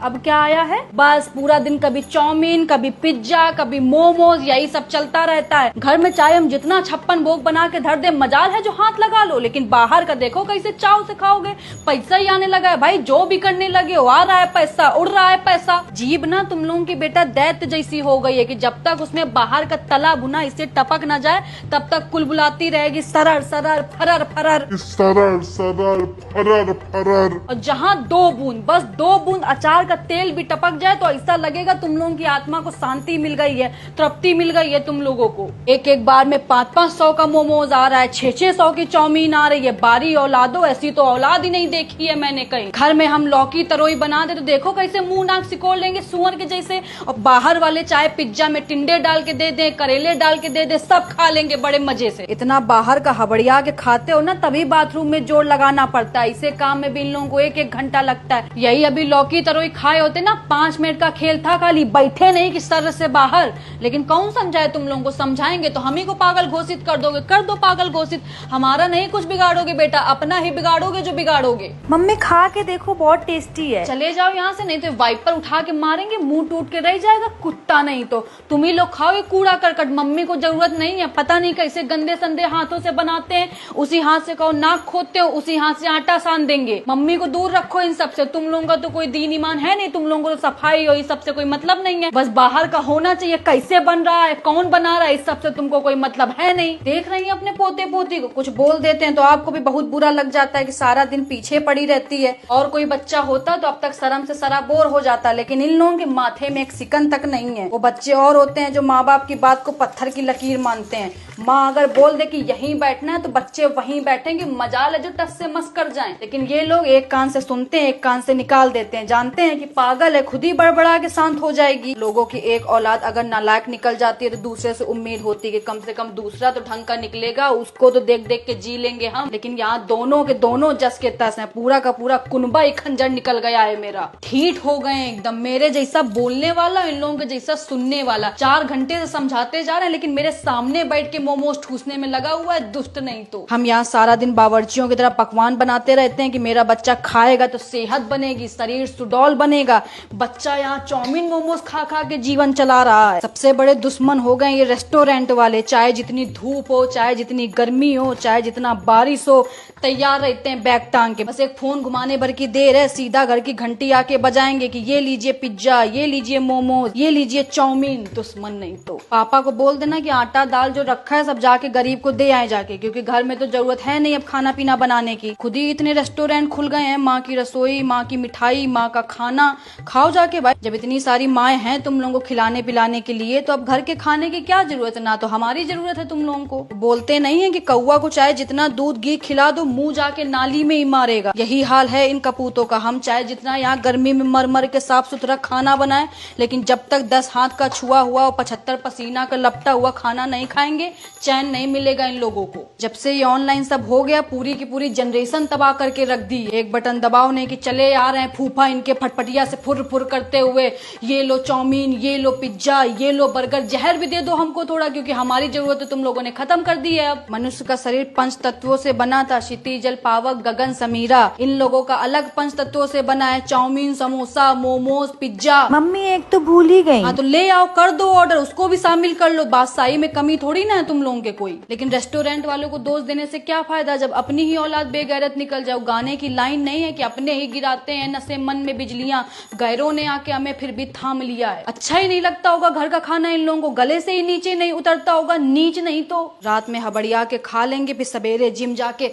अब क्या आया है, बस पूरा दिन कभी चाउमीन, कभी पिज्जा, कभी मोमोज, यही सब चलता रहता है। घर में चाहे हम जितना 56 भोग बना के धर दे, मजाल है जो हाथ लगा लो, लेकिन बाहर का देखो कैसे चाव से खाओगे। पैसा ही आने लगा है भाई, जो भी करने लगे हो, आ रहा है पैसा, उड़ रहा है पैसा। जीभ ना तुम लोगों की बेटा दैत्य जैसी हो गई है कि जब तक उसमें बाहर का तला भुना इससे टपक न जाए तब तक कुलबुलाती रहेगी सरर सरर फरर फरर सरर सरर फरर फरर। और जहाँ 2 बूंद, बस 2 बूंद अचार का तेल भी टपक जाए तो ऐसा लगेगा तुम लोगों की आत्मा को शांति मिल गई है, तृप्ति मिल गई है तुम लोगों को। एक एक बार में 500-500 का मोमोज आ रहा है, 600-600 की चाउमीन आ रही है। बारी औलादो, ऐसी तो औलाद ही नहीं देखी है मैंने कहीं। घर में हम लौकी तरोई बना दे तो देखो कैसे मुंह नाक सिकोड़ लेंगे सुअर के जैसे। और बाहर वाले चाहे पिज्जा में टिंडे डाल के दे दे, करेले डाल के दे दे, सब खा लेंगे बड़े मजे से। इतना बाहर का हबड़िया के खाते हो ना, तभी बाथरूम में जोड़ लगाना पड़ता है। इसे काम में भी इन लोगों को 1-1 घंटा लगता है। यही अभी लौकी तरोई खाए होते ना, 5 मिनट का खेल था खाली, बैठे नहीं कि सर से बाहर। लेकिन कौन समझाए तुम लोगों को, समझाएंगे तो हम ही को पागल घोषित कर दोगे। कर दो पागल घोषित, हमारा नहीं कुछ बिगाड़ोगे बेटा, अपना ही बिगाड़ोगे जो बिगाड़ोगे। मम्मी खा के देखो, बहुत टेस्टी है। चले जाओ यहाँ से, नहीं तो वाइपर उठा के मारेंगे, मुंह टूट के रह जाएगा कुत्ता। नहीं तो तुम ही लोग खाओ ये कूड़ा करकट, मम्मी को जरूरत नहीं है। पता नहीं कैसे गंदे संदे हाथों से बनाते हैं, उसी हाथ से कहो नाक खोदते हो, उसी हाथ से आटा सान देंगे। मम्मी को दूर रखो इन सब से। तुम लोगों का तो कोई दीन ईमान है नहीं, तुम लोगों को तो सफाई और इस सब से कोई मतलब नहीं है। बस बाहर का होना चाहिए, कैसे बन रहा है, कौन बना रहा है, इस सब से तुमको कोई मतलब है नहीं। देख रही है अपने पोते पोती को, कुछ बोल देते हैं तो आपको भी बहुत बुरा लग जाता है कि सारा दिन पीछे पड़ी रहती है। और कोई बच्चा होता तो अब तक शर्म से सराबोर हो जाता, लेकिन इन लोगों के माथे में एक सिकन तक नहीं है। वो बच्चे और होते हैं जो माँ बाप की बात को पत्थर की लकीर मानते हैं। माँ अगर बोल दे कि यहीं बैठना है तो बच्चे वहीं बैठेंगे, मजाल है जो टस से मस कर जाएं। लेकिन ये लोग एक कान से सुनते हैं, एक कान से निकाल देते हैं। जानते हैं कि पागल है, खुद ही बड़बड़ा के शांत हो जाएगी। लोगों की एक औलाद अगर नालायक निकल जाती है तो दूसरे से उम्मीद होती है कि कम से कम दूसरा तो ढंग का निकलेगा, उसको तो देख देख के जी लेंगे हम। लेकिन यहाँ दोनों के दोनों जस के तस है, पूरा का पूरा कुनबा ही खंजर निकल गया है मेरा। ठीठ हो गए एकदम, मेरे जैसा बोलने वाला, इन लोगों के जैसा सुनने वाला। 4 घंटे से समझाते जा रहे हैं लेकिन मेरे सामने बैठ के मोमोज ठूसने में लगा हुआ है, दुष्ट नहीं तो। हम यहाँ सारा दिन बावर्चियों की तरह पकवान बनाते रहते हैं कि मेरा बच्चा खाएगा तो सेहत बनेगी, शरीर सुडौल बनेगा। बच्चा यहाँ चाउमीन मोमोज खा खा के जीवन चला रहा है। सबसे बड़े दुश्मन हो गए ये रेस्टोरेंट वाले। चाहे जितनी धूप हो, चाहे जितनी गर्मी हो, चाहे जितना बारिश हो, तैयार रहते हैं बैग टांग के। बस एक फोन घुमाने भर की देर है, सीधा घर की घंटी आके बजाएंगे कि ये लीजिए पिज्जा, ये लीजिए मोमोज, ये लीजिए चाउमीन। दुश्मन नहीं तो। पापा को बोल देना कि आटा दाल जो रखा है सब जाके गरीब को दे आए जाके, क्योंकि घर में तो जरूरत है नहीं अब खाना पीना बनाने की। खुद ही इतने रेस्टोरेंट खुल गए हैं, माँ की रसोई, माँ की मिठाई, माँ का खाना। खाओ जाके भाई, जब इतनी सारी माएँ हैं तुम लोगों को खिलाने पिलाने के लिए, तो अब घर के खाने की क्या जरूरत है। ना तो हमारी जरूरत है तुम लोगों को। बोलते नहीं है कि कौवा को चाहे जितना दूध घी खिला दो, मुंह जाके नाली में ही मारेगा। यही हाल है इन कपूतों का। हम चाहे जितना यहाँ गर्मी में मर मर के साफ सुथरा खाना बनाए, लेकिन जब तक 10 हाथ का छुआ हुआ और 75 पसीना का लपटा हुआ खाना नहीं खाएंगे, चैन नहीं मिलेगा इन लोगों को। जब से ये ऑनलाइन सब हो गया, पूरी की पूरी जनरेशन तबाह करके रख दी। एक बटन दबाओ नहीं कि चले आ रहे हैं फूफा इनके फटफटिया से फुर फुर करते हुए, ये लो चाउमीन, ये लो पिज्जा, ये लो बर्गर। जहर भी दे दो हमको थोड़ा, क्योंकि हमारी जरूरत तुम लोगों ने खत्म कर दी है। अब मनुष्य का शरीर 5 तत्वों से बना था, क्षिति जल पावक गगन समीरा। इन लोगों का अलग 5 तत्वों से बना है, chowmein, samosa, momos, pizza. Mummy एक तो भूल ही गई। हाँ तो ले आओ, कर दो ऑर्डर, उसको भी शामिल कर लो। बादशाही में कमी थोड़ी ना है तुम लोगों के कोई। लेकिन रेस्टोरेंट वालों को दोष देने से क्या फायदा जब अपनी ही औलाद बेगैरत निकल जाओ। गाने की लाइन नहीं है कि अपने ही गिराते हैं नशे मन में बिजलियां, गैरों ने आके हमें फिर भी थाम लिया है। अच्छा ही नहीं लगता होगा घर का खाना, इन लोगों को गले से ही नीचे नहीं उतरता होगा। नीच नहीं तो रात में हबड़िया के खा लेंगे, फिर सवेरे जिम जाके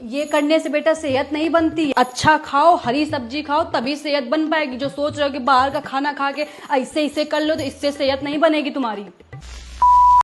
ये करने से बेटा सेहत नहीं बनती। अच्छा खाओ, हरी सब्जी खाओ, तभी सेहत बन पाएगी। जो सोच रहे हो कि बाहर का खाना खा के ऐसे कर लो तो इससे सेहत नहीं बनेगी तुम्हारी।